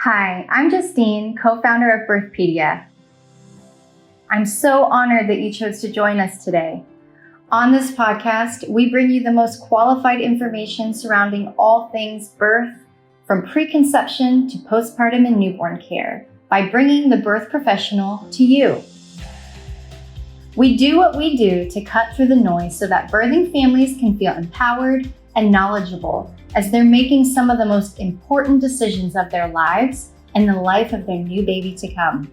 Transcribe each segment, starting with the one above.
Hi, I'm Justine, co-founder of Birthpedia. I'm so honored that you chose to join us today. On this podcast, we bring you the most qualified information surrounding all things birth, from preconception to postpartum and newborn care, by bringing the birth professional to you. We do what we do to cut through the noise so that birthing families can feel empowered and knowledgeable as they're making some of the most important decisions of their lives and the life of their new baby to come.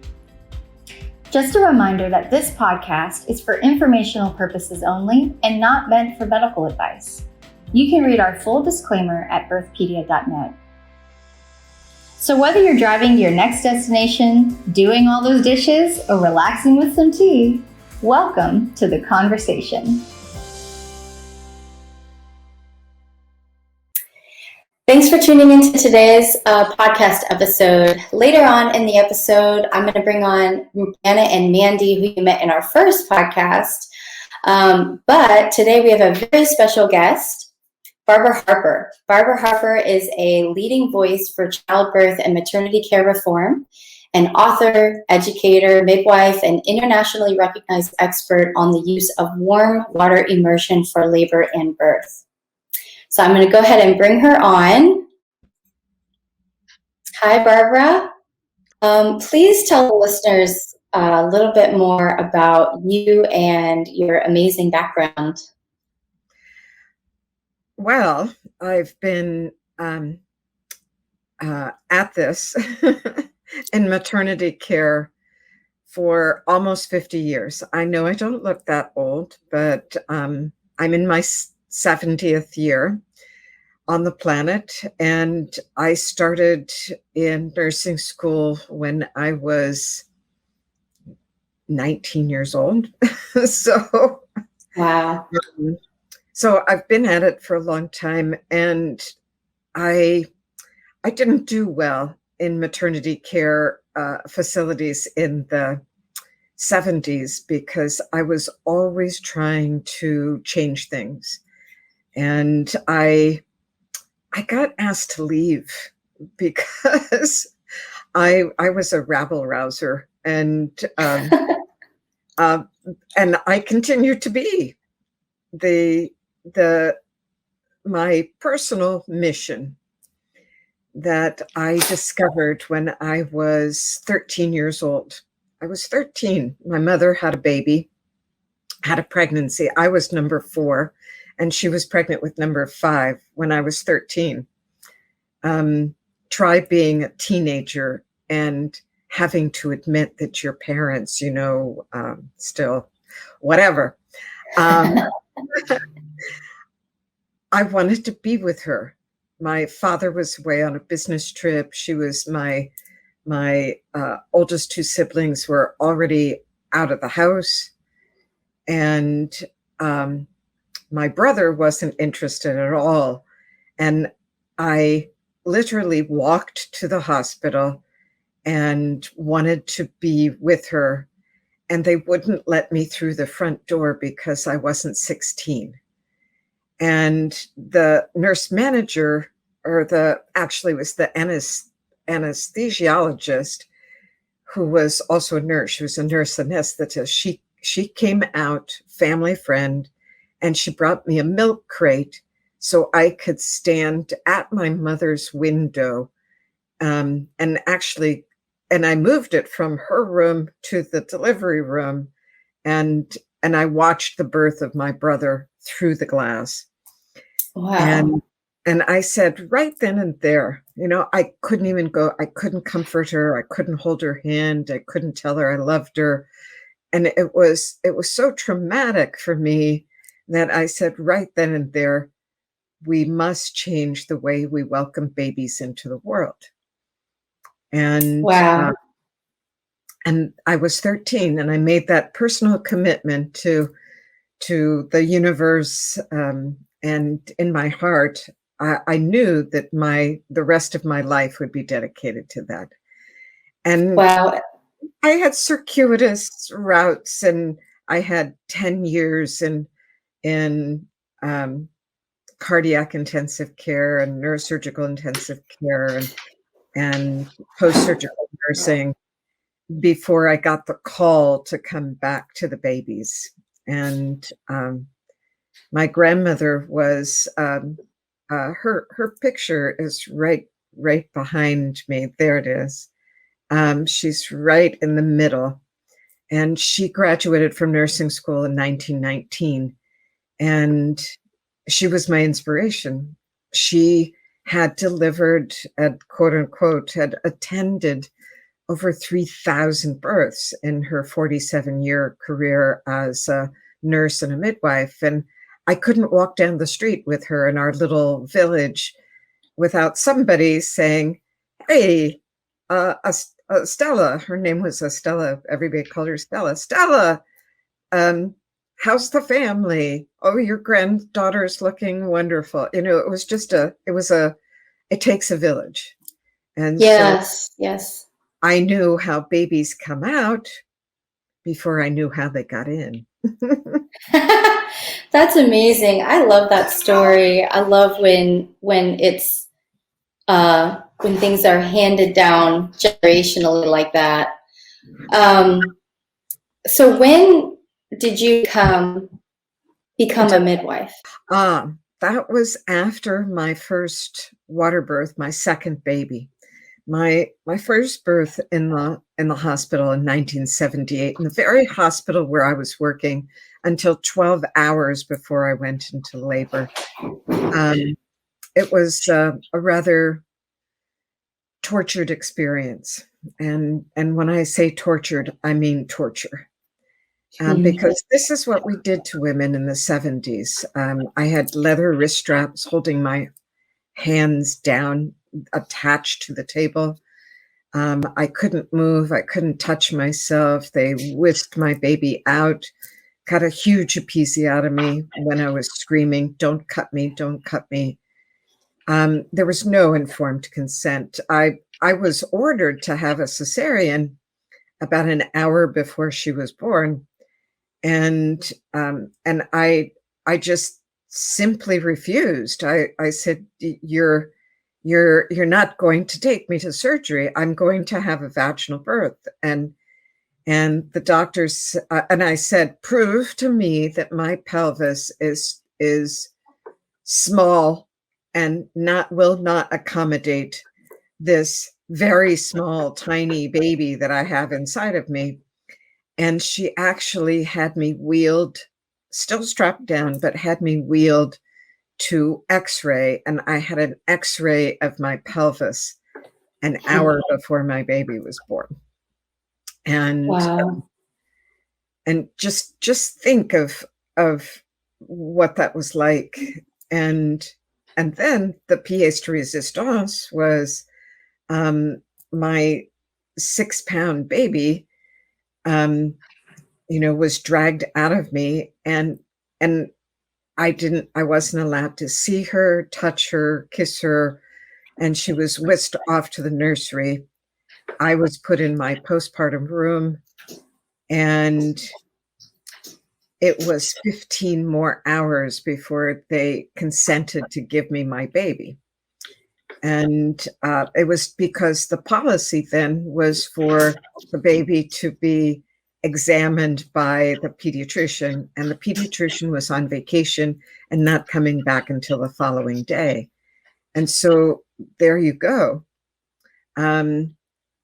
Just a reminder that this podcast is for informational purposes only and not meant for medical advice. You can read our full disclaimer at birthpedia.net. So whether you're driving to your next destination, doing all those dishes, or relaxing with some tea, welcome to the conversation. Thanks for tuning into today's podcast episode. Later on in the episode, I'm going to bring on Anna and Mandy, who you met in our first podcast. But today we have a very special guest, Barbara Harper. Barbara Harper is a leading voice for childbirth and maternity care reform, an author, educator, midwife, and internationally recognized expert on the use of warm water immersion for labor and birth. So I'm going to go ahead and bring her on. Hi, Barbara. Please tell the listeners a little bit more about you and your amazing background. Well, I've been at this in maternity care for almost 50 years. I know I don't look that old, but I'm in my 70th year on the planet, and I started in nursing school when I was 19 years old. So, wow. So I've been at it for a long time, and I didn't do well in maternity care facilities in the 70s because I was always trying to change things. And I got asked to leave because I was a rabble rouser, and I continue to be. My personal mission that I discovered when I was 13 years old. I was 13. My mother had a baby, had a pregnancy. I was number 4. And she was pregnant with number 5 when I was 13. Try being a teenager and having to admit that your parents, still whatever. I wanted to be with her. My father was away on a business trip. She was my oldest 2 siblings were already out of the house. And my brother wasn't interested at all. And I literally walked to the hospital and wanted to be with her. And they wouldn't let me through the front door because I wasn't 16. And the nurse manager, actually was the anesthesiologist, who was also a nurse. She was a nurse anesthetist. She came out, family friend, and she brought me a milk crate so I could stand at my mother's window. And I moved it from her room to the delivery room. And I watched the birth of my brother through the glass. Wow. And I said right then and there, I couldn't even go. I couldn't comfort her. I couldn't hold her hand. I couldn't tell her I loved her. And it was so traumatic for me that I said right then and there, we must change the way we welcome babies into the world. And wow. And I was 13, and I made that personal commitment to the universe. And in my heart, I knew that the rest of my life would be dedicated to that. And wow. I had circuitous routes, and I had 10 years in cardiac intensive care and neurosurgical intensive care, and and post-surgical nursing before I got the call to come back to the babies. And my grandmother was, her picture is right behind me. There it is. She's right in the middle. And she graduated from nursing school in 1919. And she was my inspiration. She had delivered, quote unquote, had attended over 3,000 births in her 47-year career as a nurse and a midwife. And I couldn't walk down the street with her in our little village without somebody saying, hey, Stella, her name was Estella. Everybody called her Stella. Stella, how's the family? Oh, your granddaughter's looking wonderful. You know, it takes a village. And yes, so yes. I knew how babies come out before I knew how they got in. That's amazing. I love that story. I love when it's when things are handed down generationally like that. So when did you become a midwife? That was after my first water birth, my second baby. My first birth in the hospital in 1978, in the very hospital where I was working until 12 hours before I went into labor. It was a rather tortured experience. And when I say tortured, I mean torture. Because this is what we did to women in the 70s. I had leather wrist straps holding my hands down, attached to the table. I couldn't move. I couldn't touch myself. They whisked my baby out, cut a huge episiotomy when I was screaming, don't cut me, don't cut me. There was no informed consent. I was ordered to have a cesarean about an hour before she was born. And I just simply refused. I said, you're not going to take me to surgery. I'm going to have a vaginal birth. And the doctors, and I said, prove to me that my pelvis is small and will not accommodate this very small, tiny baby that I have inside of me. And she actually had me wheeled, still strapped down, but had me wheeled to X-ray. And I had an X-ray of my pelvis an hour before my baby was born. And wow. And just think of what that was like. And then the pièce de résistance was my 6-pound baby, was dragged out of me, and I wasn't allowed to see her, touch her, kiss her, and she was whisked off to the nursery. I was put in my postpartum room, and it was 15 more hours before they consented to give me my baby. And it was because the policy then was for the baby to be examined by the pediatrician, and the pediatrician was on vacation and not coming back until the following day. And so there you go.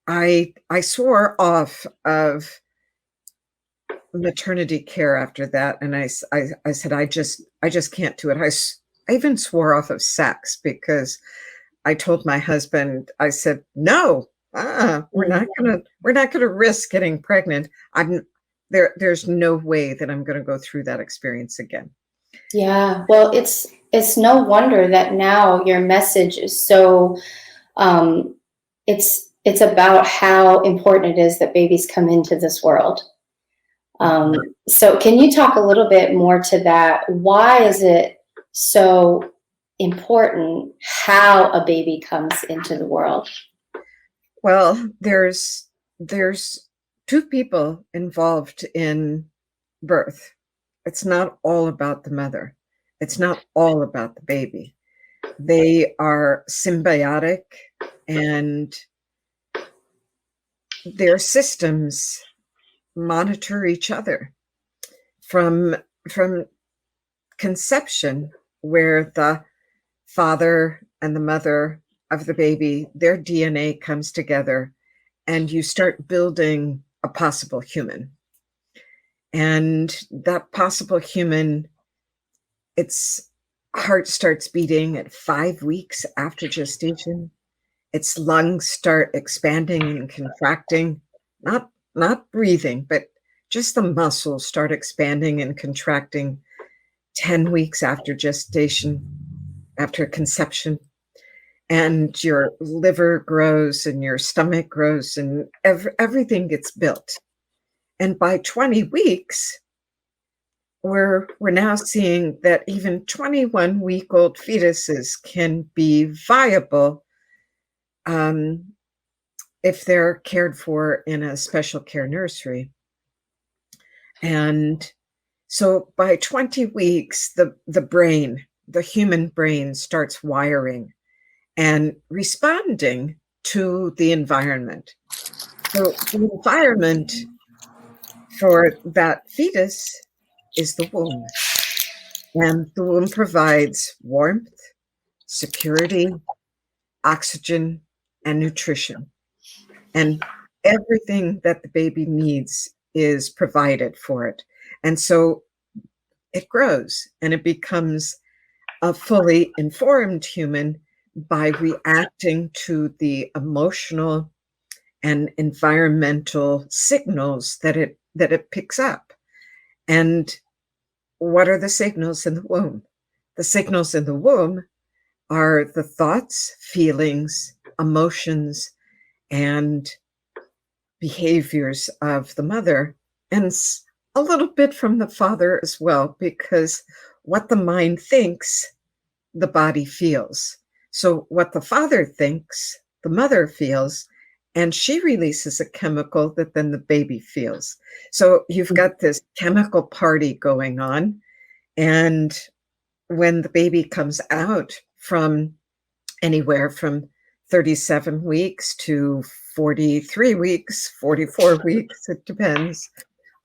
I swore off of maternity care after that, and I said I just can't do it. I even swore off of sex, because I told my husband, I said, no, we're not gonna risk getting pregnant. There's no way that I'm gonna go through that experience again. Yeah, well, it's no wonder that now your message is so it's about how important it is that babies come into this world. So can you talk a little bit more to that? Why is it so important how a baby comes into the world? Well, there's two people involved in birth. It's not all about the mother. It's not all about the baby. They are symbiotic, and their systems monitor each other from conception, where the father and the mother of the baby, their DNA comes together, and you start building a possible human. And that possible human, its heart starts beating at 5 weeks after gestation. Its lungs start expanding and contracting, not breathing, but just the muscles start expanding and contracting 10 weeks after gestation, after conception. And your liver grows and your stomach grows and everything gets built. And by 20 weeks, we're now seeing that even 21-week-old fetuses can be viable if they're cared for in a special care nursery. And so by 20 weeks, the brain, the human brain, starts wiring and responding to the environment. So the environment for that fetus is the womb. And the womb provides warmth, security, oxygen, and nutrition. And everything that the baby needs is provided for it. And so it grows and it becomes a fully informed human by reacting to the emotional and environmental signals that it picks up. And what are the signals in the womb? The signals in the womb are the thoughts, feelings, emotions, and behaviors of the mother, and a little bit from the father as well, because what the mind thinks, the body feels. So what the father thinks, the mother feels, and she releases a chemical that then the baby feels. So you've got this chemical party going on. And when the baby comes out from anywhere from 37 weeks to 43 weeks, 44 weeks, it depends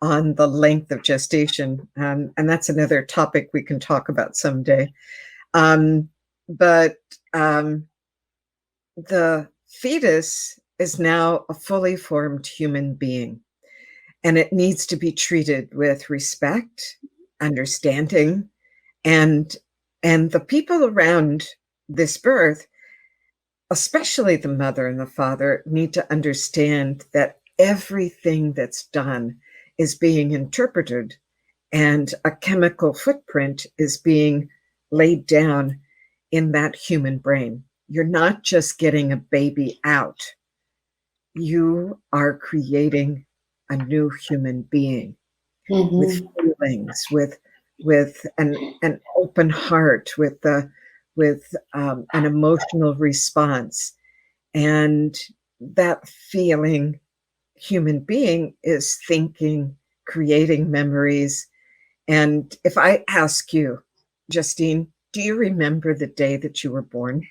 on the length of gestation. And that's another topic we can talk about someday. But the fetus is now a fully formed human being, and it needs to be treated with respect, understanding, and the people around this birth, especially the mother and the father, need to understand that everything that's done is being interpreted, and a chemical footprint is being laid down in that human brain. You're not just getting a baby out. You are creating a new human being with feelings, with an open heart, with an emotional response. And that feeling human being is thinking, creating memories. And if I ask you, Justine, do you remember the day that you were born?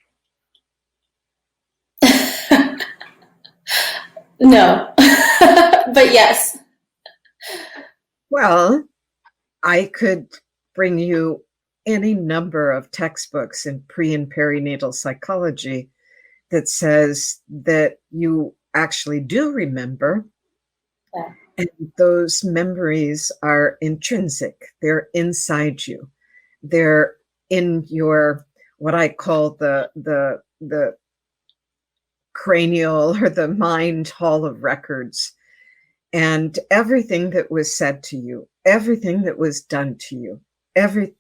No, but yes. Well, I could bring you any number of textbooks in pre and perinatal psychology that says that you actually do remember. Yeah. And those memories are intrinsic. They're inside you. They're in your, what I call the cranial or the mind hall of records. And everything that was said to you, everything that was done to you, every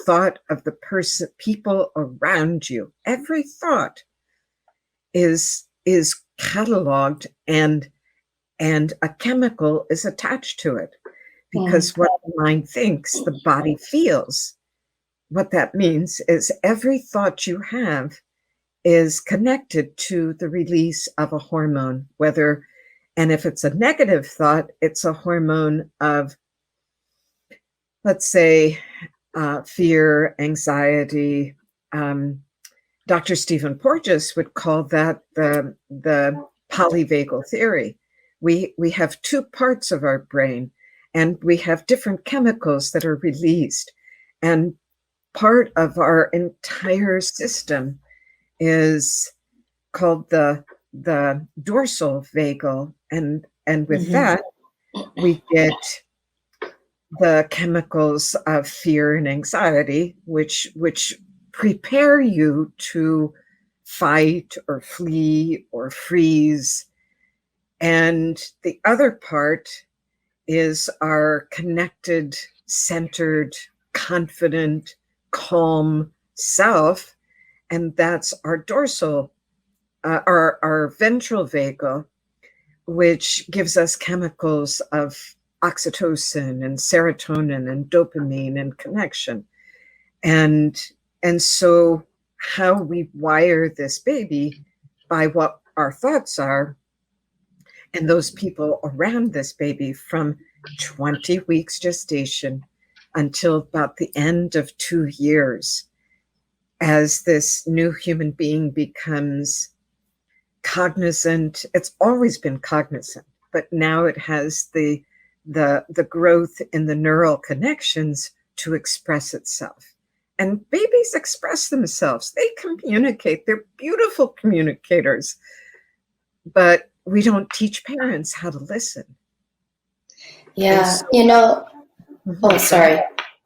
thought of the people around you, every thought is cataloged, and a chemical is attached to it, because what the mind thinks, the body feels. What that means is every thought you have is connected to the release of a hormone, and if it's a negative thought, it's a hormone of, let's say, fear, anxiety, Dr. Stephen Porges would call that the polyvagal theory. We have two parts of our brain, and we have different chemicals that are released. And part of our entire system is called the dorsal vagal, and with that we get the chemicals of fear and anxiety, which prepare you to fight or flee or freeze. And the other part is our connected, centered, confident, calm self, and that's our dorsal, our ventral vagal, which gives us chemicals of oxytocin and serotonin and dopamine and connection. And so how we wire this baby by what our thoughts are, and those people around this baby from 20 weeks gestation until about the end of 2 years, as this new human being becomes cognizant. It's always been cognizant, but now it has the growth in the neural connections to express itself. And babies express themselves. They communicate. They're beautiful communicators. But we don't teach parents how to listen. Yeah, so, oh, sorry.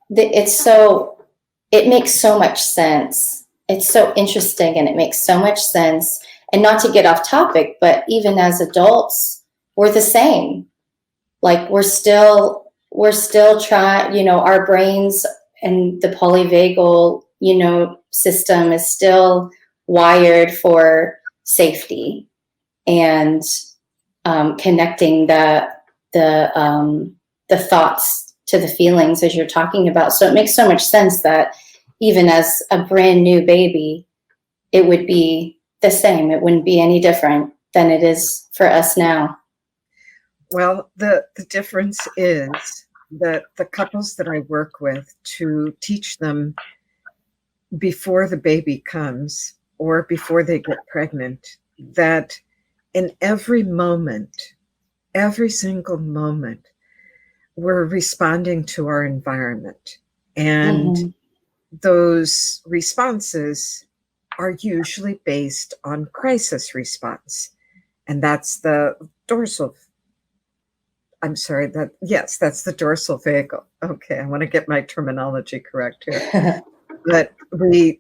It makes so much sense. It's so interesting, and it makes so much sense. And not to get off topic, but even as adults, we're the same. Like we're still trying, our brains and the polyvagal, system is still wired for safety and connecting the thoughts to the feelings, as you're talking about. So it makes so much sense that even as a brand new baby, it would be the same. It wouldn't be any different than it is for us now. Well, the difference is that the couples that I work with, to teach them before the baby comes or before they get pregnant, that in every moment, every single moment, we're responding to our environment. And those responses are usually based on crisis response. And that's the dorsal. That's the dorsal vagal. Okay, I want to get my terminology correct here. But the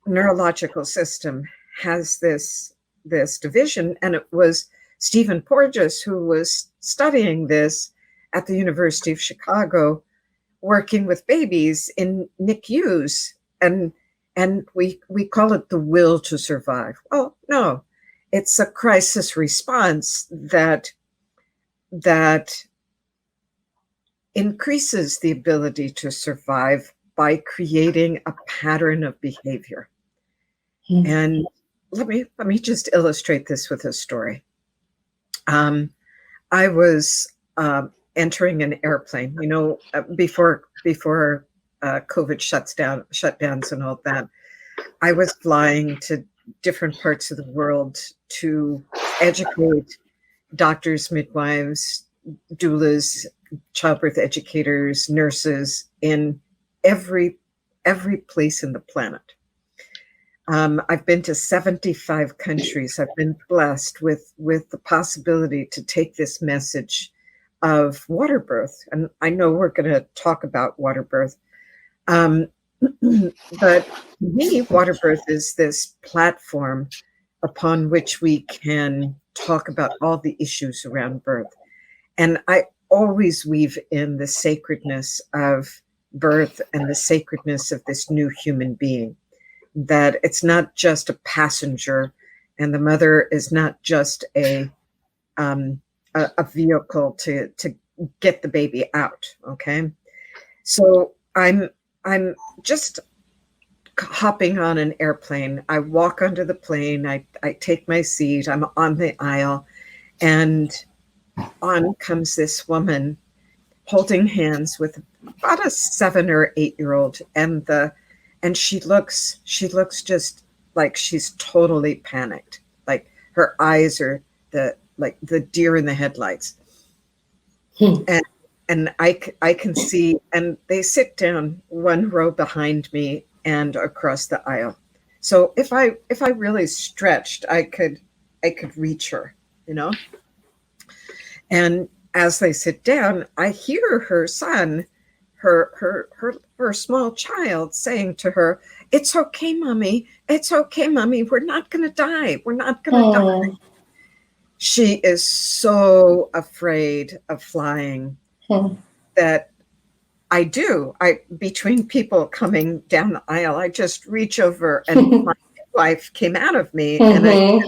neurological system has this division, and it was Stephen Porges who was studying this at the University of Chicago, working with babies in NICUs, and we call it the will to survive. Oh no, it's a crisis response that increases the ability to survive by creating a pattern of behavior. And let me just illustrate this with a story. I was entering an airplane, before COVID shutdowns and all that. I was flying to different parts of the world to educate doctors, midwives, doulas, childbirth educators, nurses in every place in the planet. I've been to 75 countries. I've been blessed with the possibility to take this message of waterbirth. And I know we're going to talk about waterbirth. But to me, waterbirth is this platform upon which we can talk about all the issues around birth. And I always weave in the sacredness of birth and the sacredness of this new human being, that it's not just a passenger, and the mother is not just a vehicle to get the baby out. Okay, so I'm just hopping on an airplane. I walk onto the plane. I take my seat. I'm on the aisle, and on comes this woman holding hands with about a 7 or 8 year old, and the and she looks just like she's totally panicked. Like her eyes are the deer in the headlights. And I can see, and they sit down one row behind me and across the aisle. So if I really stretched, I could reach her, you know. And as they sit down, I hear her son, her small child, saying to her, "It's okay, mommy. It's okay, mommy. We're not going to die. We're not going to die." She is so afraid of flying that between people coming down the aisle, I just reach over, and my wife came out of me, and I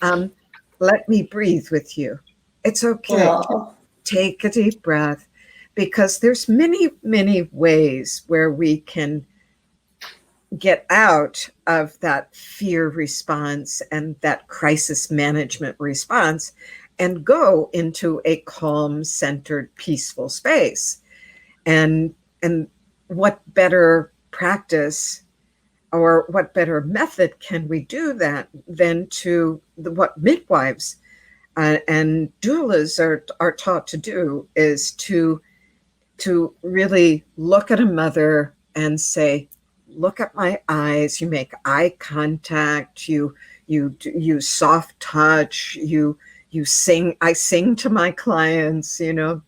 said, let me breathe with you. It's okay. Oh. Take a deep breath, because there's many, many ways where we can get out of that fear response and that crisis management response and go into a calm, centered, peaceful space. And what better practice or what better method can we do that than to what midwives and doulas are taught to do, is to really look at a mother and say, look at my eyes. You make eye contact. You soft touch. You sing. I sing to my clients, you know,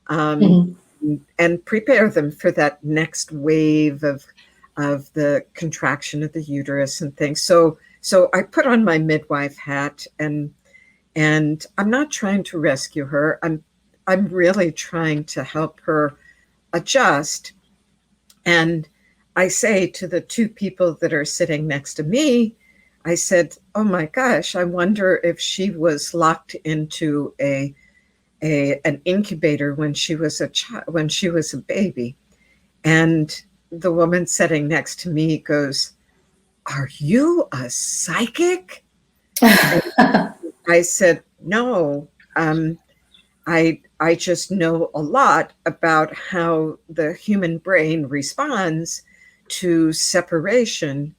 and prepare them for that next wave of the contraction of the uterus and things. So I put on my midwife hat, and I'm not trying to rescue her. I'm really trying to help her adjust. And I say to the two people that are sitting next to me, I said, "Oh my gosh, I wonder if she was locked into an incubator when she was a baby." And the woman sitting next to me goes, "Are you a psychic?" I said, "No, I just know a lot about how the human brain responds to separation.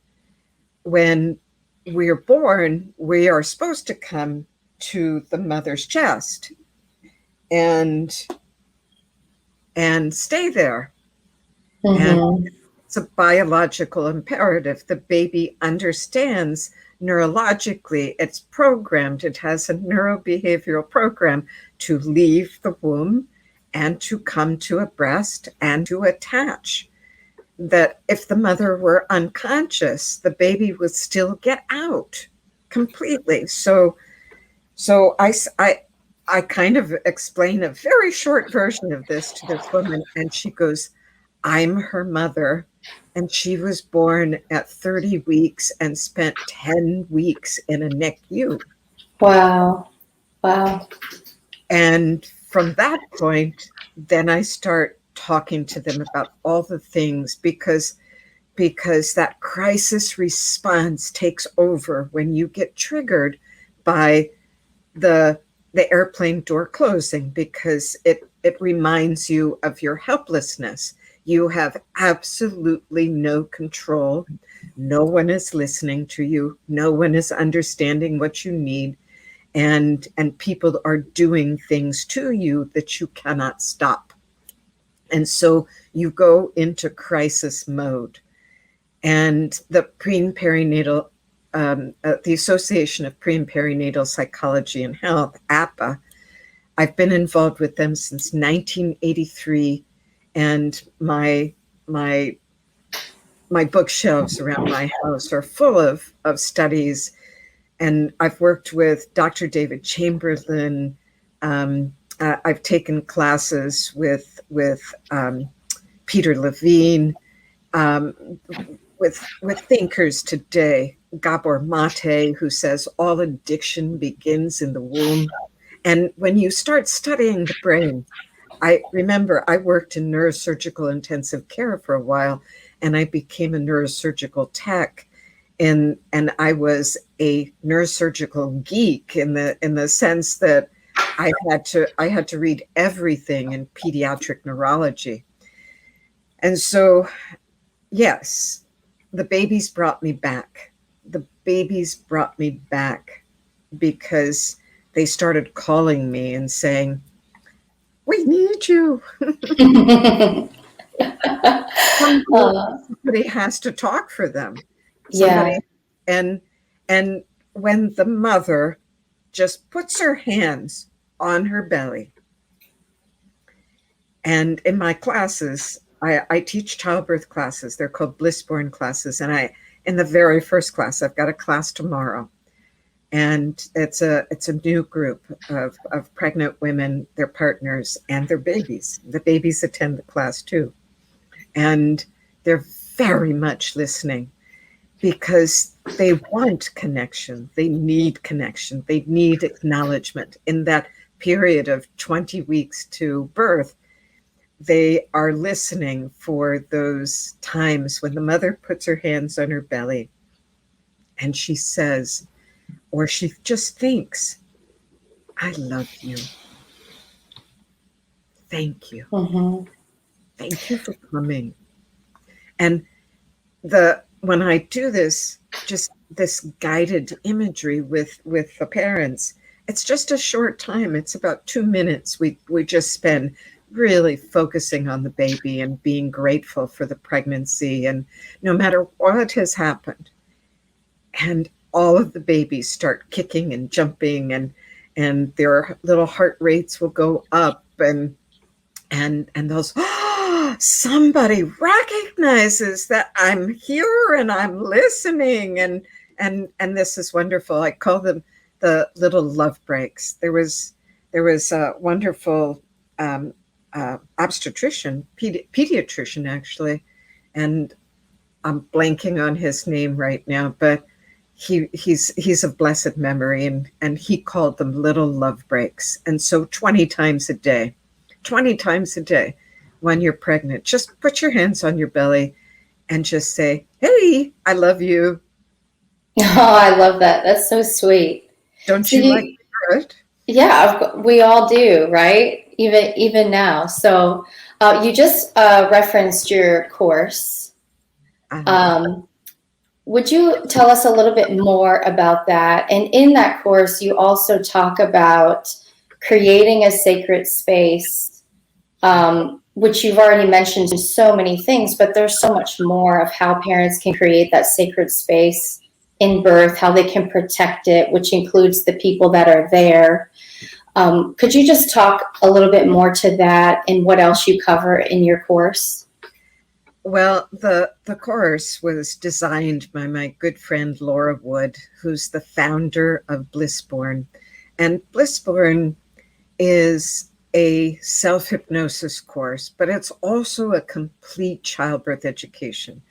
When we're born, we are supposed to come to the mother's chest and stay there." And it's a biological imperative. The baby understands neurologically, it's programmed. It has a neurobehavioral program to leave the womb and to come to a breast and to attach. That if the mother were unconscious, the baby would still get out completely. So I kind of explain a very short version of this to this woman, and she goes, "I'm her mother, and she was born at 30 weeks and spent 10 weeks in a NICU." Wow. And from that point, then I start talking to them about all the things, because that crisis response takes over when you get triggered by the airplane door closing, because it reminds you of your helplessness. You have absolutely no control. No one is listening to you. No one is understanding what you need. And people are doing things to you that you cannot stop. And so you go into crisis mode. And the perinatal, the Association of Pre and Perinatal Psychology and Health, APA, I've been involved with them since 1983. And my bookshelves around my house are full of studies. And I've worked with Dr. David Chamberlain. I've taken classes with Peter Levine, with thinkers today, Gabor Mate, who says all addiction begins in the womb. And when you start studying the brain, I remember I worked in neurosurgical intensive care for a while, and I became a neurosurgical tech. And I was a neurosurgical geek in the sense that I had to read everything in pediatric neurology. And so, yes, the babies brought me back. The babies brought me back because they started calling me and saying, "We need you." Somebody has to talk for them. Somebody, and when the mother just puts her hands on her belly, and in my classes, I teach childbirth classes. They're called Blissborn classes, and in the very first class, I've got a class tomorrow, and it's a new group of pregnant women, their partners, and their babies. The babies attend the class too, and they're very much listening because they want connection. They need connection. They need acknowledgement. In that period of 20 weeks to birth, they are listening for those times when the mother puts her hands on her belly and she says, or she just thinks, "I love you. Thank you. Mm-hmm. Thank you for coming." And when I do this, just this guided imagery with the parents, it's just a short time. It's about 2 minutes. We just spend really focusing on the baby and being grateful for the pregnancy, and no matter what has happened. And all of the babies start kicking and jumping, and their little heart rates will go up, and those, somebody recognizes that I'm here and I'm listening, and this is wonderful. I call them the little love breaks. There was a wonderful obstetrician, pediatrician actually, and I'm blanking on his name right now, but he's of blessed memory, and he called them little love breaks. And so 20 times a day, when you're pregnant, just put your hands on your belly and just say, "Hey, I love you." Oh, I love that. That's so sweet. Don't you like to hear it? Yeah, we all do, right? Even now. So you just referenced your course. Would you tell us a little bit more about that? And in that course, you also talk about creating a sacred space, which you've already mentioned in so many things, but there's so much more of how parents can create that sacred space in birth, how they can protect it, which includes the people that are there. Could you just talk a little bit more to that and what else you cover in your course? Well, the course was designed by my good friend Laura Wood, who's the founder of Blissborn. And Blissborn is a self-hypnosis course, but it's also a complete childbirth education.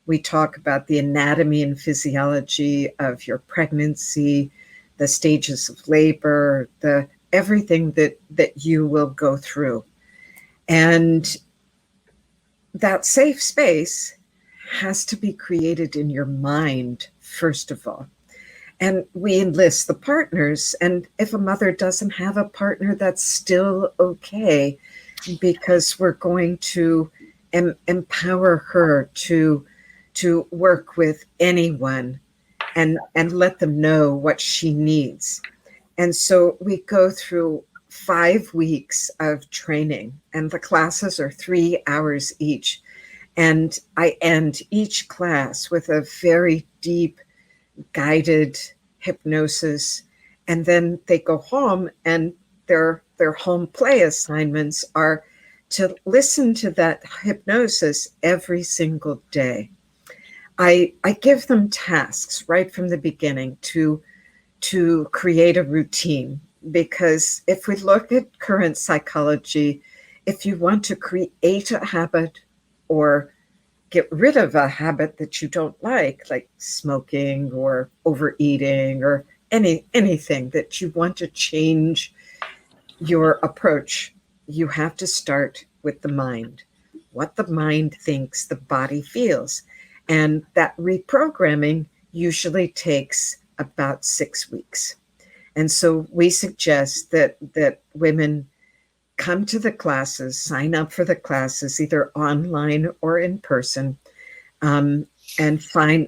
We talk about the anatomy and physiology of your pregnancy, the stages of labor, everything that you will go through. And that safe space has to be created in your mind, first of all. And we enlist the partners. And if a mother doesn't have a partner, that's still okay, because we're going to empower her to work with anyone and let them know what she needs. And so we go through 5 weeks of training, and the classes are 3 hours each. And I end each class with a very deep guided hypnosis. And then they go home, and their home play assignments are to listen to that hypnosis every single day. I give them tasks right from the beginning to create a routine, because if we look at current psychology, if you want to create a habit or get rid of a habit that you don't like smoking or overeating or anything that you want to change your approach, you have to start with the mind. What the mind thinks, the body feels. And that reprogramming usually takes about 6 weeks. And so we suggest that women come to the classes, sign up for the classes, either online or in person. and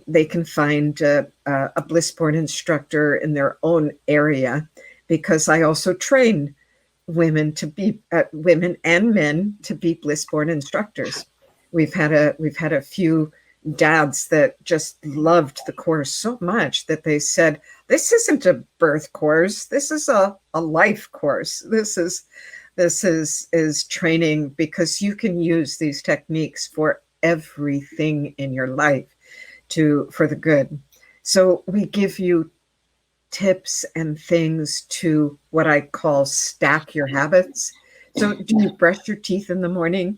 they can find a Blissborn instructor in their own area, because I also train women and men to be Blissborn instructors. We've had a few dads that just loved the course so much that they said, this isn't a birth course, this is a life course. This is training, because you can use these techniques for everything in your life for the good. So we give you tips and things to what I call stack your habits. So do you brush your teeth in the morning?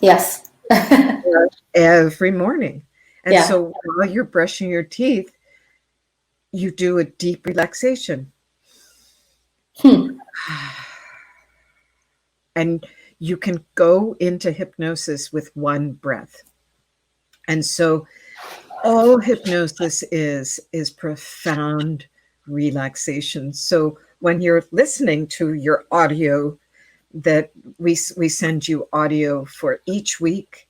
Yes. Every morning. And Yeah. so while you're brushing your teeth, you do a deep relaxation. And you can go into hypnosis with one breath. And so all hypnosis is profound relaxation. So when you're listening to your audio, that we send you audio for each week,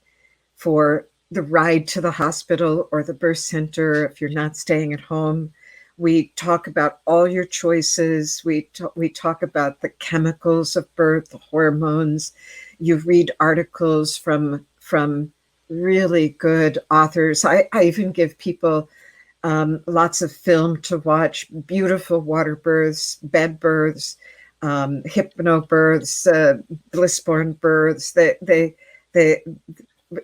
for the ride to the hospital or the birth center if you're not staying at home. We talk about all your choices. We talk about the chemicals of birth, the hormones. You read articles from really good authors. I even give people lots of film to watch, beautiful water births, bed births, hypnobirths, Blissborn births. They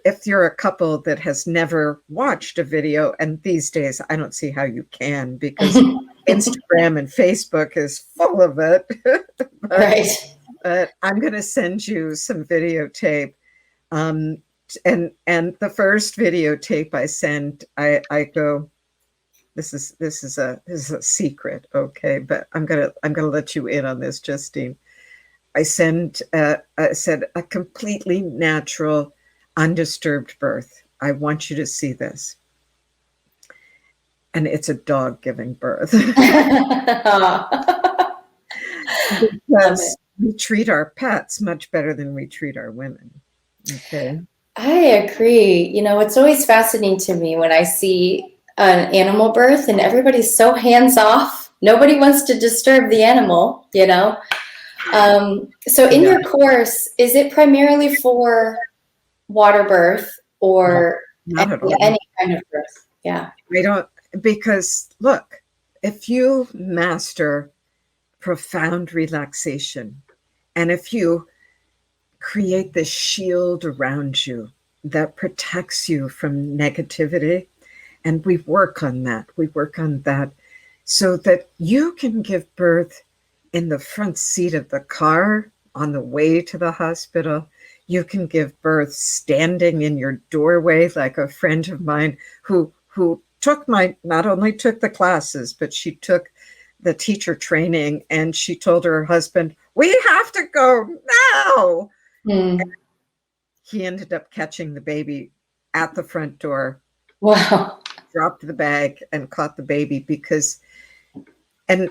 if you're a couple that has never watched a video, and these days I don't see how you can, because Instagram and Facebook is full of it. Right. But I'm going to send you some videotape. And the first videotape I send, I go, this is a secret, okay? But I'm gonna let you in on this, Justine. I said a completely natural, undisturbed birth. I want you to see this. And it's a dog giving birth. Because we treat our pets much better than we treat our women. Okay. I agree. You know, it's always fascinating to me when I see an animal birth and everybody's so hands off. Nobody wants to disturb the animal, you know? So in your course, is it primarily for water birth or any kind of birth? Yeah. I don't, because look, if you master profound relaxation, and if you create this shield around you that protects you from negativity, and we work on that so that you can give birth in the front seat of the car on the way to the hospital. You can give birth standing in your doorway, like a friend of mine who not only took the classes, but she took the teacher training, and she told her husband, we have to go now. He ended up catching the baby at the front door. Wow. Dropped the bag and caught the baby and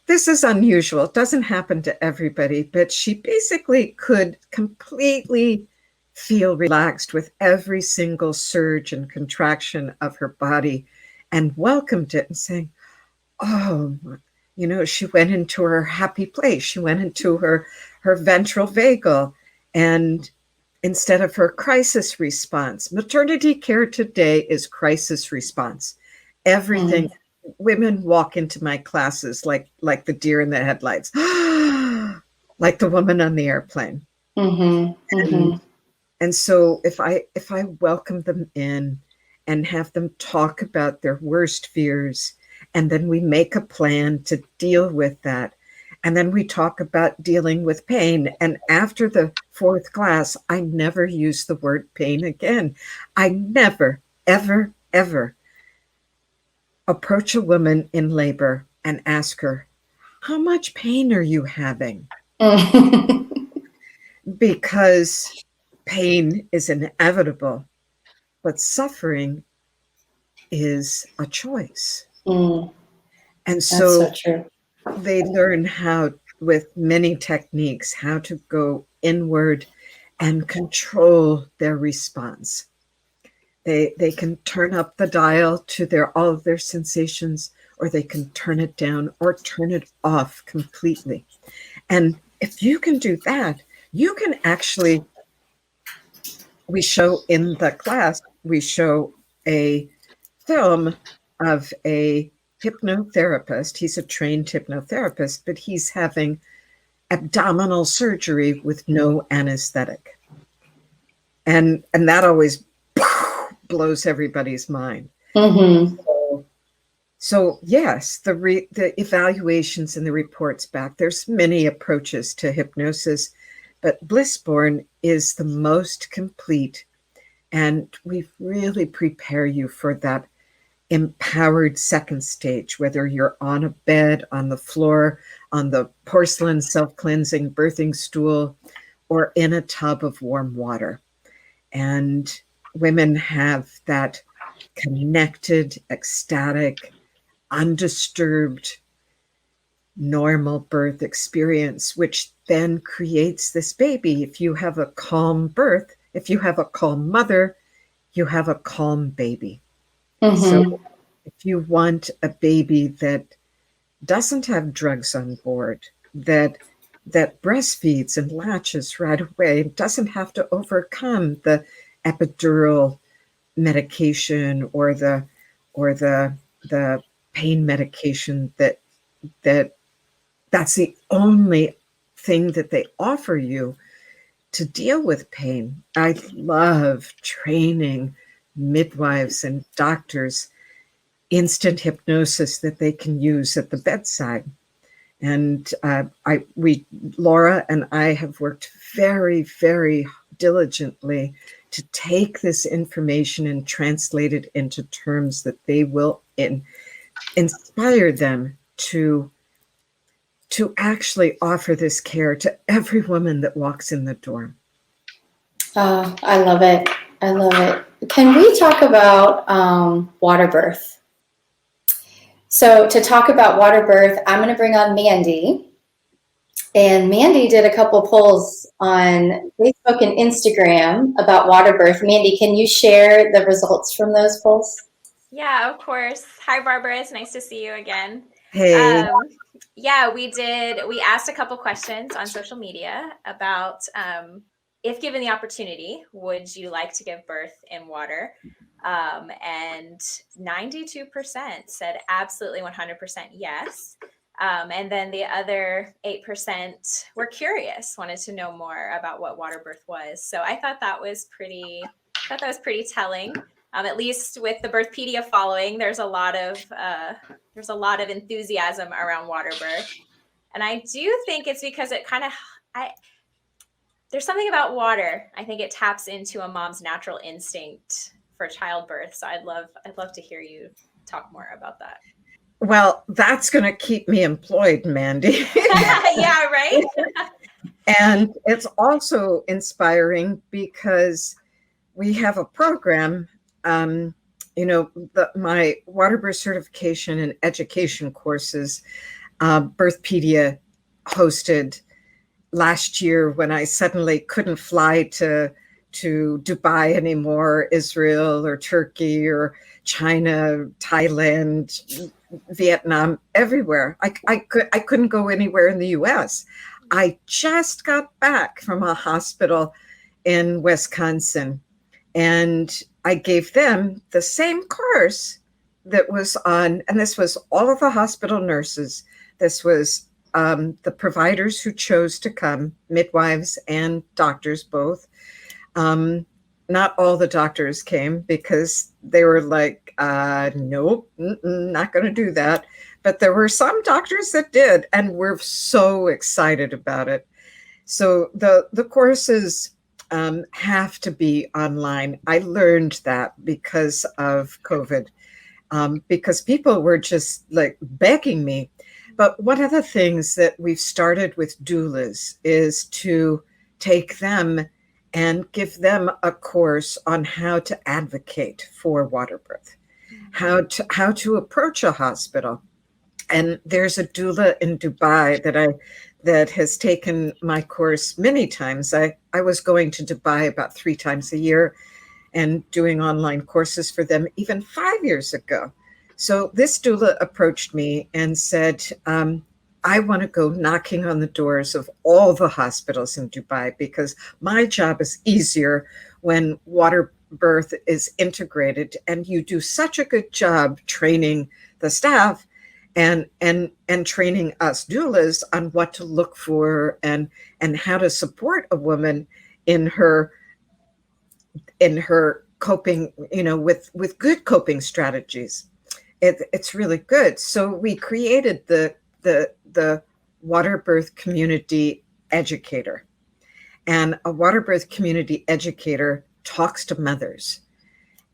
this is unusual. It doesn't happen to everybody, but she basically could completely feel relaxed with every single surge and contraction of her body, and welcomed it and saying, oh, you know, she went into her happy place. She went into her ventral vagal, and instead of her crisis response. Maternity care today is crisis response. Everything. Women walk into my classes like the deer in the headlights, like the woman on the airplane. And so if I welcome them in and have them talk about their worst fears, and then we make a plan to deal with that, and then we talk about dealing with pain. And after the fourth class, I never use the word pain again. I never, ever, ever approach a woman in labor and ask her, how much pain are you having? Because pain is inevitable, but suffering is a choice. And so true. They learn how, with many techniques, how to go inward and control their response. They can turn up the dial to all of their sensations, or they can turn it down or turn it off completely. And if you can do that, you can actually, we show in the class, we show a film of a hypnotherapist. He's a trained hypnotherapist, but he's having abdominal surgery with no anesthetic. And that always blows everybody's mind. Mm-hmm. So yes, the evaluations and the reports back, there's many approaches to hypnosis, but Blissborn is the most complete. And we really prepare you for that empowered second stage, whether you're on a bed, on the floor, on the porcelain self-cleansing birthing stool, or in a tub of warm water. And women have that connected, ecstatic, undisturbed, normal birth experience, which then creates this baby. If you have a calm birth, if you have a calm mother, you have a calm baby. Mm-hmm. So if you want a baby that doesn't have drugs on board, that breastfeeds and latches right away, doesn't have to overcome the epidural medication or the pain medication, that's the only thing that they offer you to deal with pain. I love training midwives and doctors instant hypnosis that they can use at the bedside. And Laura and I have worked very, very diligently to take this information and translate it into terms that they will inspire them to actually offer this care to every woman that walks in the door. Oh, I love it. I love it. Can we talk about Waterbirth? So to talk about Waterbirth, I'm going to bring on Mandy. And Mandy did a couple polls on Facebook and Instagram about Waterbirth. Mandy, can you share the results from those polls? Yeah, of course. Hi, Barbara. It's nice to see you again. Hey. Yeah, we asked a couple questions on social media about if given the opportunity, would you like to give birth in water? And 92% said absolutely 100% yes. And then the other 8% were curious, wanted to know more about what water birth was. So I thought that was pretty telling. At least with the Birthpedia following, there's a lot of enthusiasm around water birth. And I do think it's because it there's something about water. I think it taps into a mom's natural instinct for childbirth. So I'd love to hear you talk more about that. Well, that's going to keep me employed, Mandy. Yeah, right? And it's also inspiring because we have a program, my Waterbirth certification and education courses, Birthpedia hosted last year when I suddenly couldn't fly to Dubai anymore, Israel or Turkey or China, Thailand, Vietnam, everywhere. I couldn't go anywhere in the US. I just got back from a hospital in Wisconsin, and I gave them the same course that was on, and this was all of the hospital nurses. This was the providers who chose to come, midwives and doctors both. Not all the doctors came because they were like, nope, not going to do that. But there were some doctors that did, and we're so excited about it. So the courses have to be online. I learned that because of COVID, because people were just like begging me. But one of the things that we've started with doulas is to take them and give them a course on how to advocate for water birth, how to approach a hospital. And there's a doula in Dubai that has taken my course many times. I was going to Dubai about 3 times a year, and doing online courses for them even 5 years ago. So this doula approached me and said, I want to go knocking on the doors of all the hospitals in Dubai because my job is easier when Waterbirth is integrated, and you do such a good job training the staff and training us doulas on what to look for and how to support a woman in her coping, with good coping strategies. It's really good. So we created the Waterbirth Community Educator. And a Waterbirth Community Educator talks to mothers.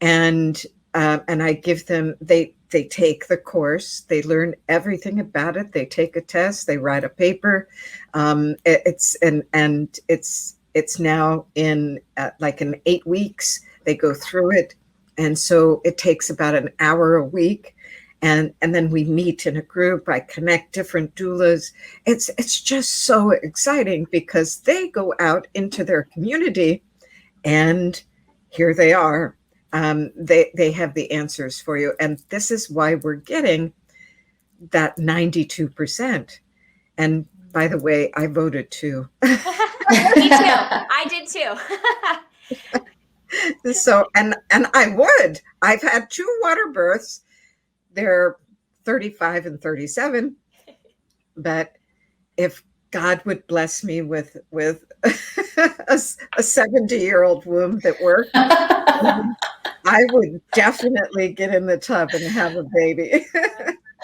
And I give them, they take the course, they learn everything about it, they take a test, they write a paper. It's now in like in 8 weeks, they go through it. And so it takes about an hour a week. And then we meet in a group. I connect different doulas. It's just so exciting because they go out into their community, and here they are. They have the answers for you, and this is why we're getting that 92%. And by the way, I voted too. Me too. I did too. So and I would. I've had 2 water births. They're 35 and 37, but if God would bless me with a 70-year-old womb that worked, I would definitely get in the tub and have a baby.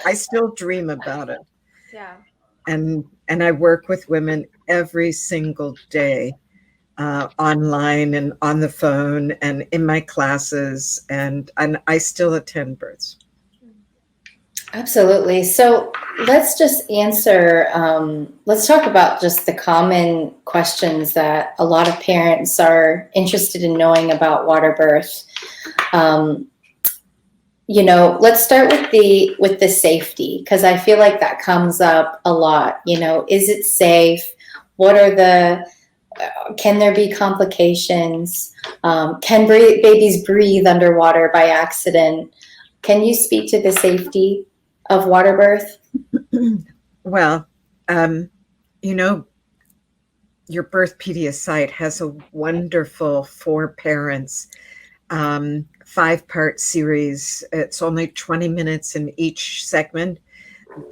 I still dream about it. Yeah. And I work with women every single day, online and on the phone and in my classes, and I still attend births. Absolutely. So let's just answer, let's talk about just the common questions that a lot of parents are interested in knowing about water birth. Let's start with the safety, because I feel like that comes up a lot. Is it safe? What are can there be complications? Can babies breathe underwater by accident? Can you speak to the safety of water birth? Well, your Birthpedia site has a wonderful 4 parents, 5-part series. It's only 20 minutes in each segment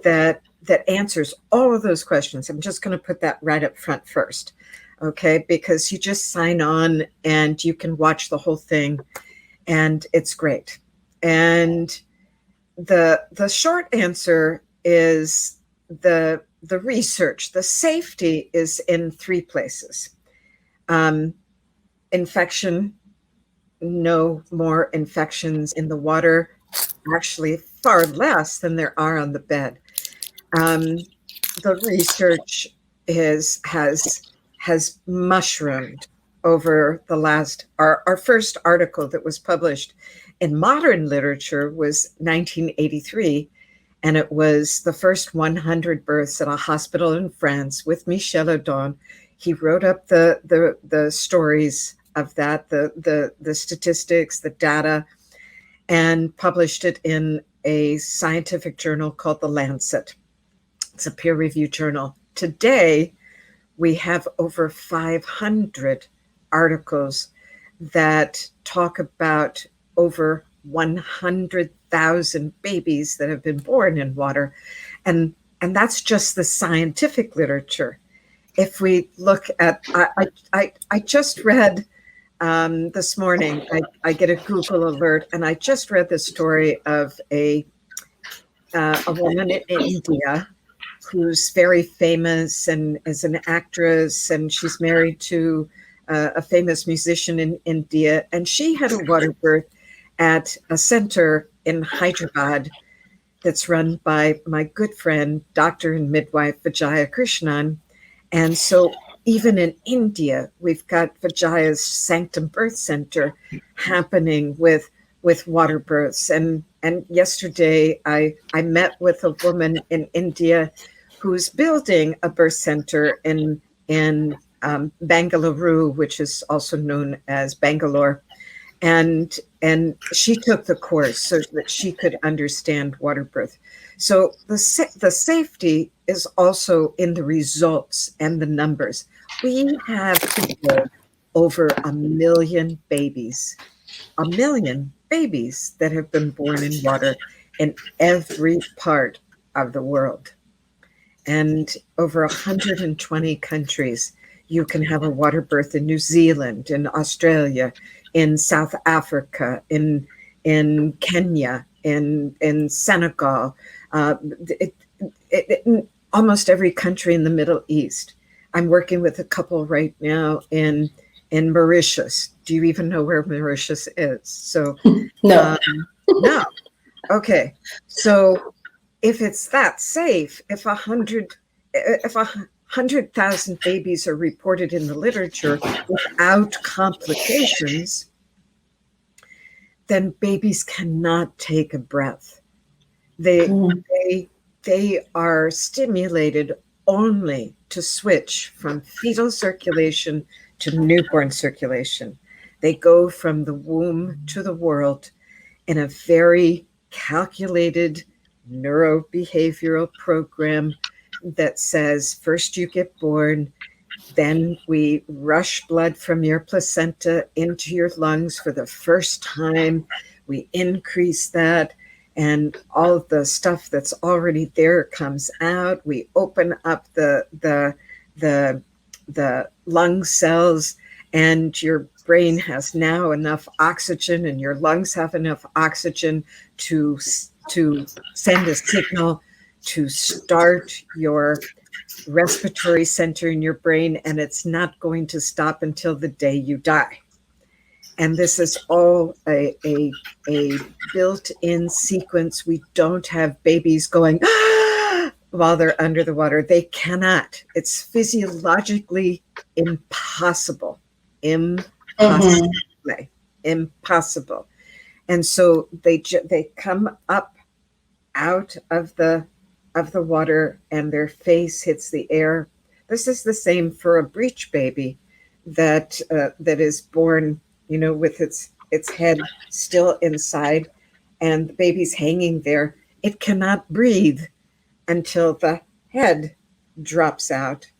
that answers all of those questions. I'm just going to put that right up front first, okay? Because you just sign on and you can watch the whole thing, and it's great. And the short answer is the research. The safety is in 3 places. Infection, no more infections in the water, actually far less than there are on the bed. The research has mushroomed over the last, our first article that was published in modern literature was 1983, and it was the first 100 births at a hospital in France with Michel Audon. He wrote up the stories of that, the statistics, the data, and published it in a scientific journal called The Lancet. It's a peer-reviewed journal. Today, we have over 500 articles that talk about over 100,000 babies that have been born in water. And that's just the scientific literature. If we look at, I just read this morning, I get a Google alert, and I just read the story of a woman in India who's very famous and is an actress, and she's married to a famous musician in India. And she had a water birth at a center in Hyderabad that's run by my good friend, doctor and midwife Vijaya Krishnan. And so even in India, we've got Vijaya's Sanctum Birth Center happening with water births. And yesterday I met with a woman in India who's building a birth center in Bangalore, which is also known as Bangalore. and she took the course so that she could understand water birth. So the safety is also in the results and the numbers. We have today over 1 million babies, 1 million babies that have been born in water in every part of the world. And over 120 countries, you can have a water birth in New Zealand, in Australia, in South Africa, in Kenya, in Senegal, in almost every country in the Middle East. I'm working with a couple right now in Mauritius. Do you even know where Mauritius is? So No. no. Okay. So if it's that safe, if 100,000 babies are reported in the literature without complications, then babies cannot take a breath. They are stimulated only to switch from fetal circulation to newborn circulation. They go from the womb to the world in a very calculated neurobehavioral program that says first you get born, then we rush blood from your placenta into your lungs for the first time. We increase that, and all of the stuff that's already there comes out. We open up the lung cells, and your brain has now enough oxygen, and your lungs have enough oxygen to send a signal to start your respiratory center in your brain, and it's not going to stop until the day you die. And this is all a built-in sequence. We don't have babies going while they're under the water. They cannot. It's physiologically impossible. Impossible. And so they come up out of the water, and their face hits the air. This is the same for a breech baby that is born, with its head still inside, and the baby's hanging there. It cannot breathe until the head drops out.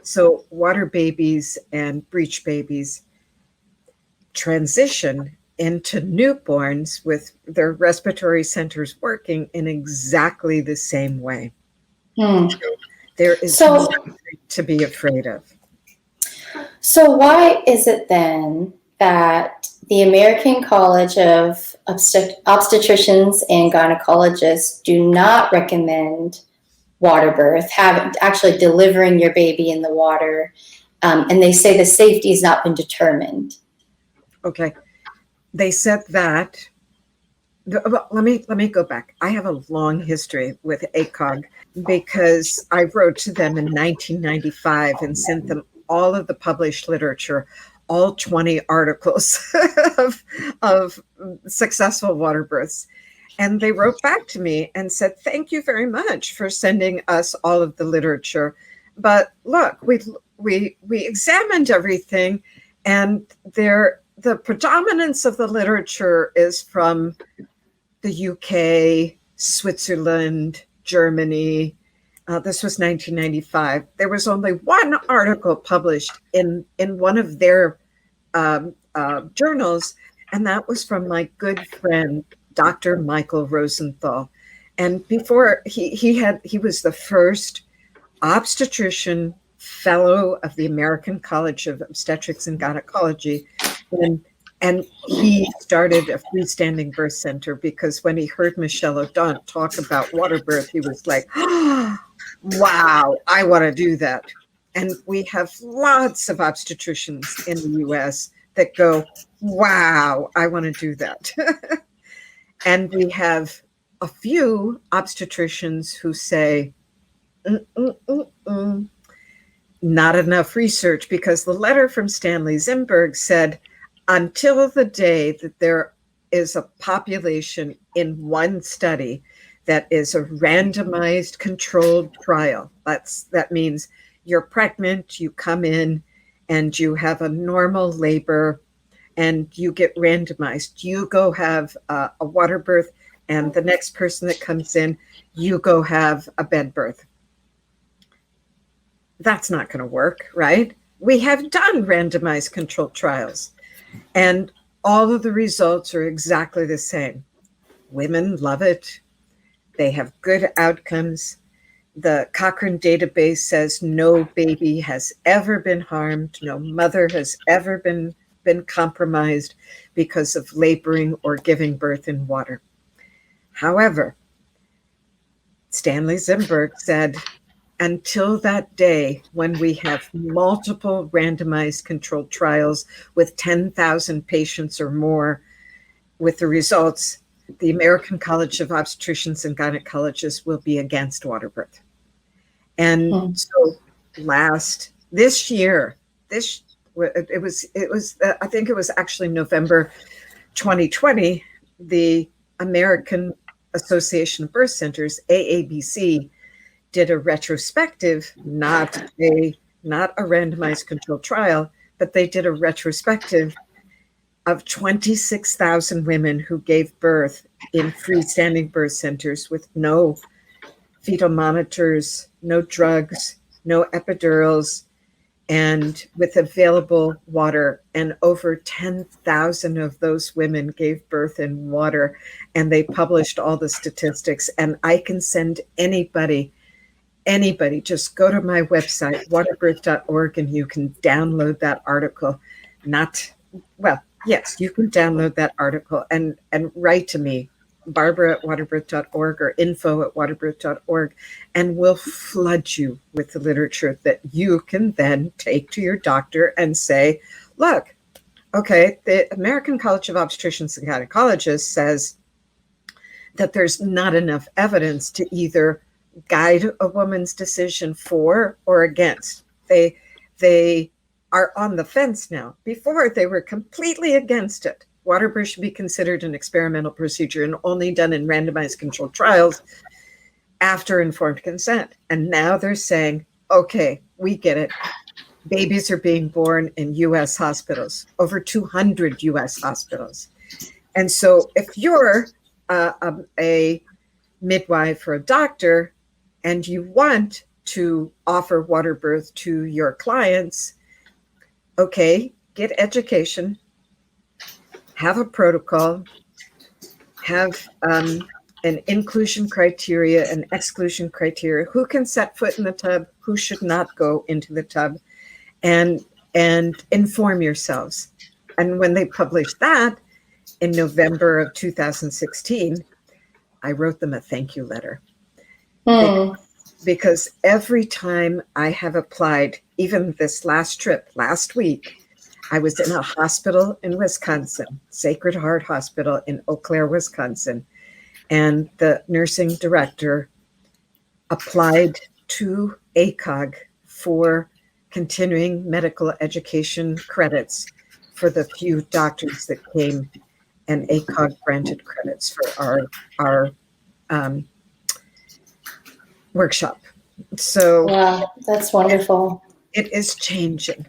So water babies and breech babies transition into newborns with their respiratory centers working in exactly the same way. So there is nothing to be afraid of. So why is it then that the American College of Obstetricians and Gynecologists do not recommend water birth, actually delivering your baby in the water, and they say the safety has not been determined? Okay. They said that. Well, let me go back. I have a long history with ACOG because I wrote to them in 1995 and sent them all of the published literature, all 20 articles of successful water births. And they wrote back to me and said, thank you very much for sending us all of the literature. But look, we examined everything, and the predominance of the literature is from the UK, Switzerland, Germany. This was 1995. There was only one article published in one of their journals, and that was from my good friend, Dr. Michael Rosenthal. And before he was the first obstetrician fellow of the American College of Obstetrics and Gynecology. And he started a freestanding birth center because when he heard Michelle O'Donnell talk about water birth, he was like, oh, wow, I want to do that. And we have lots of obstetricians in the US that go, wow, I want to do that. And we have a few obstetricians who say, not enough research, because the letter from Stanley Zimberg said, until the day that there is a population in one study that is a randomized controlled trial, that means you're pregnant, you come in and you have a normal labor, and you get randomized. You go have a water birth, and the next person that comes in, you go have a bed birth. That's not going to work, right? We have done randomized controlled trials, and all of the results are exactly the same. Women love it. They have good outcomes. The Cochrane database says no baby has ever been harmed. No mother has ever been compromised because of laboring or giving birth in water. However, Stanley Zimberg said, until that day when we have multiple randomized controlled trials with 10,000 patients or more with the results, the American College of Obstetricians and Gynecologists will be against water birth. And so this year, it was I think it was actually November 2020, the American Association of Birth Centers, AABC, did a retrospective, not a randomized controlled trial, but they did a retrospective of 26,000 women who gave birth in freestanding birth centers with no fetal monitors, no drugs, no epidurals, and with available water. And over 10,000 of those women gave birth in water, and they published all the statistics. And I can send anybody, just go to my website, waterbirth.org, and you can download that article. Yes, you can download that article and write to me, Barbara@waterbirth.org or info@waterbirth.org, and we'll flood you with the literature that you can then take to your doctor and say, look, okay, the American College of Obstetricians and Gynecologists says that there's not enough evidence to either guide a woman's decision for or against. They are on the fence now. Before, they were completely against it. Water birth should be considered an experimental procedure and only done in randomized controlled trials after informed consent. And now they're saying, okay, we get it. Babies are being born in U.S. hospitals, over 200 U.S. hospitals. And so if you're a midwife or a doctor and you want to offer water birth to your clients, okay, get education, have a protocol, have an inclusion criteria and exclusion criteria, who can set foot in the tub, who should not go into the tub, and inform yourselves. And when they published that in November of 2016, I wrote them a thank you letter. Because every time I have applied, even this last trip, last week, I was in a hospital in Wisconsin, Sacred Heart Hospital in Eau Claire, Wisconsin, and the nursing director applied to ACOG for continuing medical education credits for the few doctors that came, and ACOG granted credits for our workshop. So wow, that's wonderful. It is changing.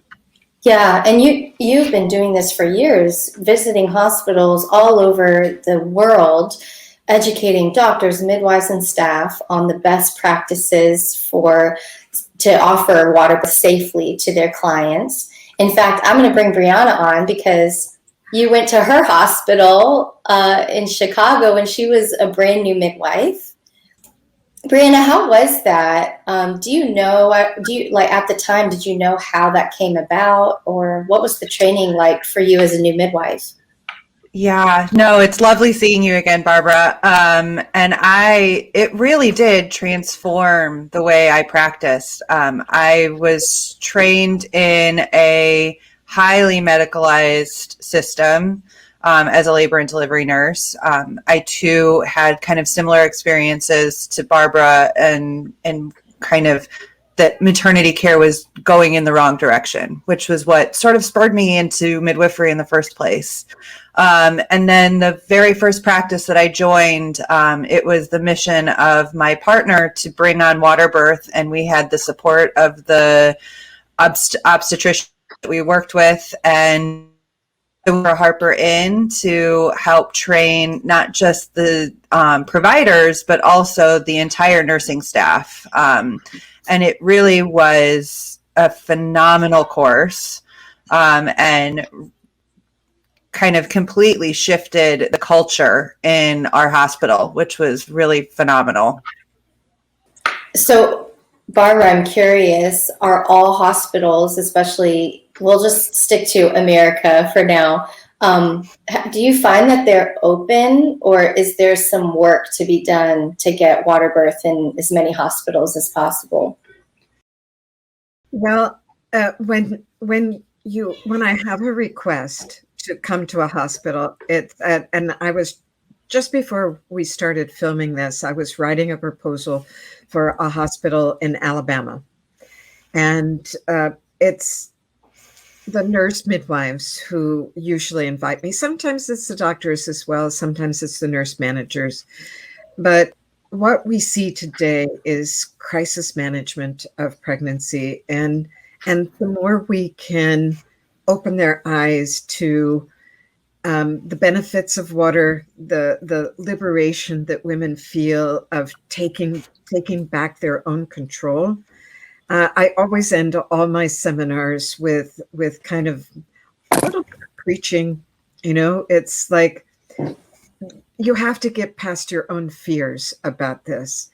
Yeah, and you've been doing this for years, visiting hospitals all over the world, educating doctors, midwives, and staff on the best practices to offer water birth safely to their clients. In fact, I'm going to bring Brianna on because you went to her hospital in Chicago when she was a brand new midwife. Brianna, how was that? At the time, did you know how that came about, or what was the training like for you as a new midwife? Yeah, no, it's lovely seeing you again, Barbara. It really did transform the way I practiced. I was trained in a highly medicalized system as a labor and delivery nurse. I too had kind of similar experiences to Barbara and kind of that maternity care was going in the wrong direction, which was what sort of spurred me into midwifery in the first place. And then the very first practice that I joined, it was the mission of my partner to bring on water birth, and we had the support of the obstetrician that we worked with, and Barber Harper in to help train not just the providers, but also the entire nursing staff. And it really was a phenomenal course, and kind of completely shifted the culture in our hospital, which was really phenomenal. So, Barbara, I'm curious, are all hospitals, especially, we'll just stick to America for now, do you find that they're open, or is there some work to be done to get Waterbirth in as many hospitals as possible? Well, when I have a request to come to a hospital, and I was, just before we started filming this, I was writing a proposal for a hospital in Alabama. And it's the nurse midwives who usually invite me. Sometimes it's the doctors as well. Sometimes it's the nurse managers. But what we see today is crisis management of pregnancy. And the more we can open their eyes to the benefits of water, the liberation that women feel of taking back their own control. I always end all my seminars with kind of a little bit of preaching. It's like you have to get past your own fears about this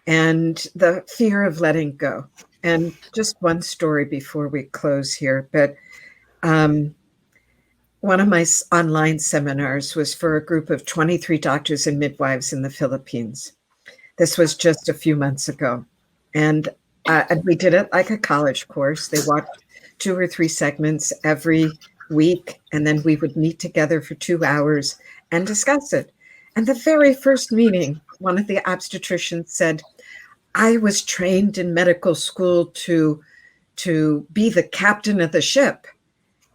and the fear of letting go. And just one story before we close here, but one of my online seminars was for a group of 23 doctors and midwives in the Philippines. This was just a few months ago. And we did it like a college course. They watched 2 or 3 segments every week, and then we would meet together for 2 hours and discuss it. And the very first meeting, one of the obstetricians said, I was trained in medical school to be the captain of the ship.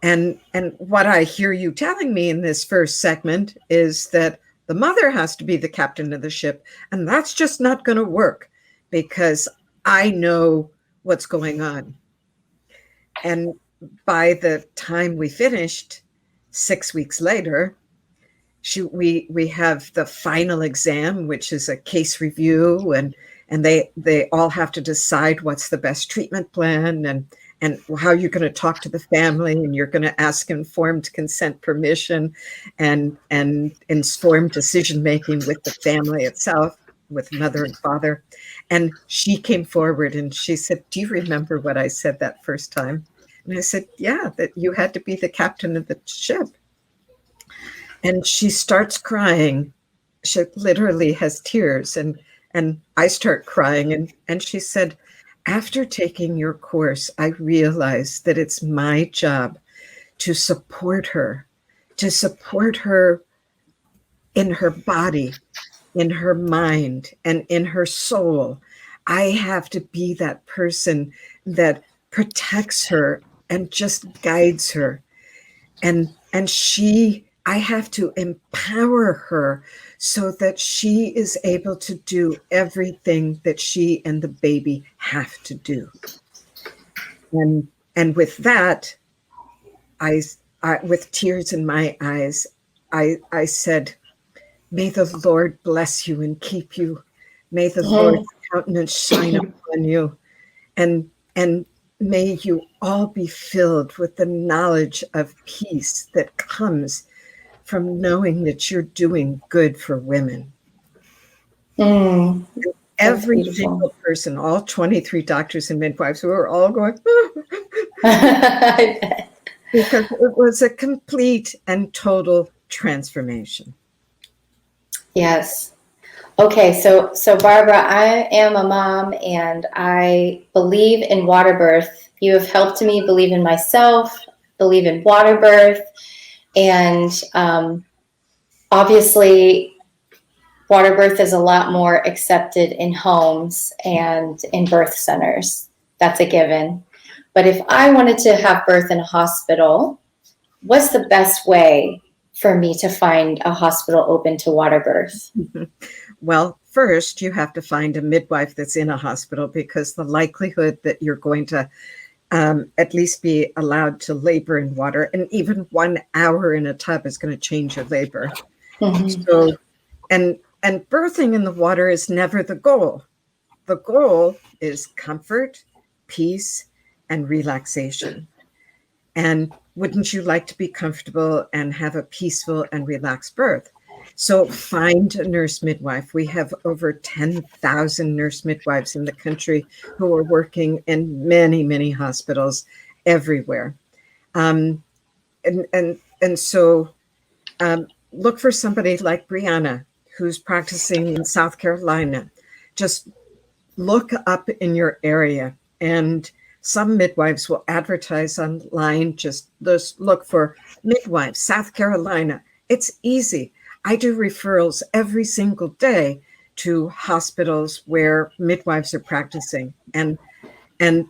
And what I hear you telling me in this first segment is that the mother has to be the captain of the ship. And that's just not going to work because I know what's going on. And by the time we finished, 6 weeks later, we have the final exam, which is a case review, and they all have to decide what's the best treatment plan and how you're going to talk to the family, and you're going to ask informed consent permission and informed decision making with the family itself, with mother and father. And she came forward and she said, do you remember what I said that first time? And I said, yeah, that you had to be the captain of the ship. And she starts crying. She literally has tears, and I start crying. And she said, after taking your course, I realized that it's my job to support her in her body, in her mind, and in her soul. I have to be that person that protects her and just guides her. And I have to empower her so that she is able to do everything that she and the baby have to do. And with that, I with tears in my eyes, I said, may the Lord bless you and keep you. May the Lord's countenance shine upon you. And may you all be filled with the knowledge of peace that comes from knowing that you're doing good for women. Every single person, all 23 doctors and midwives, who are all going, because it was a complete and total transformation. Yes. Okay, so Barbara, I am a mom and I believe in Waterbirth. You have helped me believe in myself, believe in Waterbirth, and obviously Waterbirth is a lot more accepted in homes and in birth centers. That's a given. But if I wanted to have birth in a hospital, what's the best way for me to find a hospital open to Waterbirth? Well, first, you have to find a midwife that's in a hospital, because the likelihood that you're going to at least be allowed to labor in water. And even 1 hour in a tub is going to change your labor. Mm-hmm. So, and birthing in the water is never the goal. The goal is comfort, peace, and relaxation. And wouldn't you like to be comfortable and have a peaceful and relaxed birth? So find a nurse midwife. We have over 10,000 nurse midwives in the country who are working in many, many hospitals everywhere. And so look for somebody like Brianna, who's practicing in South Carolina. Just look up in your area, and some midwives will advertise online. Just look for midwives, South Carolina. It's easy. I do referrals every single day to hospitals where midwives are practicing, and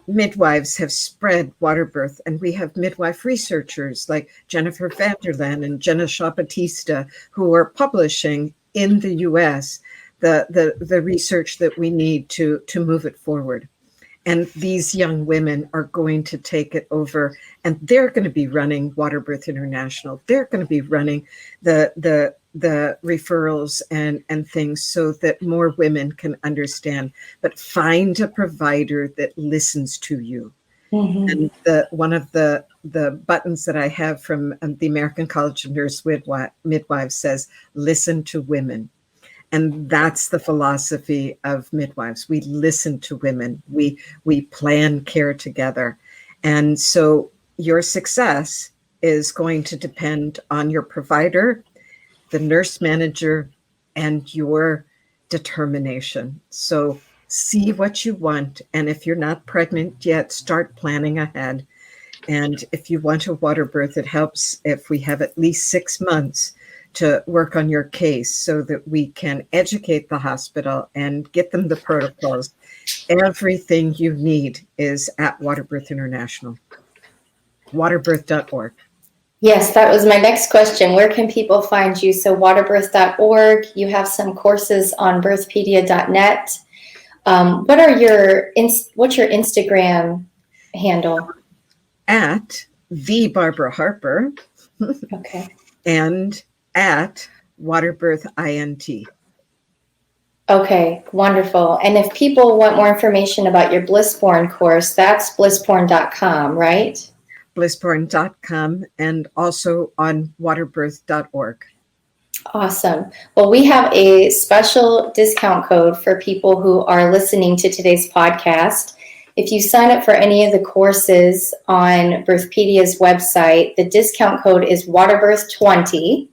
midwives have spread Waterbirth, and we have midwife researchers like Jennifer Vanderland and Jenna Shaw-Batista who are publishing in the U.S. the research that we need to move it forward. And these young women are going to take it over, and they're going to be running Waterbirth International. They're going to be running the referrals and things so that more women can understand. But find a provider that listens to you. Mm-hmm. And one of the buttons that I have from the American College of Nurse Midwives says, "Listen to women." And that's the philosophy of midwives. We listen to women. We plan care together. And so your success is going to depend on your provider, the nurse manager, and your determination. So see what you want. And if you're not pregnant yet, start planning ahead. And if you want a water birth, it helps if we have at least 6 months to work on your case so that we can educate the hospital and get them the protocols. Everything you need is at Waterbirth International, waterbirth.org. Yes, that was my next question. Where can people find you? So waterbirth.org, you have some courses on birthpedia.net. What's your Instagram handle? At the Barbara Harper. Okay. And at Waterbirth INT. Okay, wonderful. And if people want more information about your Blissborn course, that's blissborn.com, right? Blissborn.com and also on waterbirth.org. Awesome. Well, we have a special discount code for people who are listening to today's podcast. If you sign up for any of the courses on Birthpedia's website, the discount code is Waterbirth20,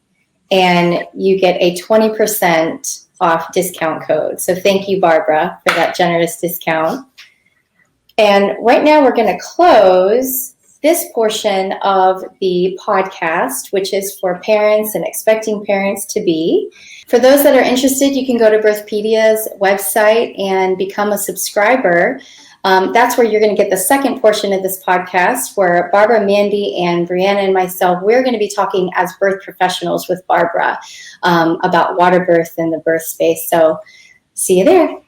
and you get a 20% off discount code. So thank you, Barbara, for that generous discount. And right now we're going to close this portion of the podcast, which is for parents and expecting parents to be. For those that are interested, you can go to Birthpedia's website and become a subscriber. That's where you're going to get the second portion of this podcast where Barbara, Mandy, and Brianna and myself, we're going to be talking as birth professionals with Barbara about water birth and the birth space. So see you there.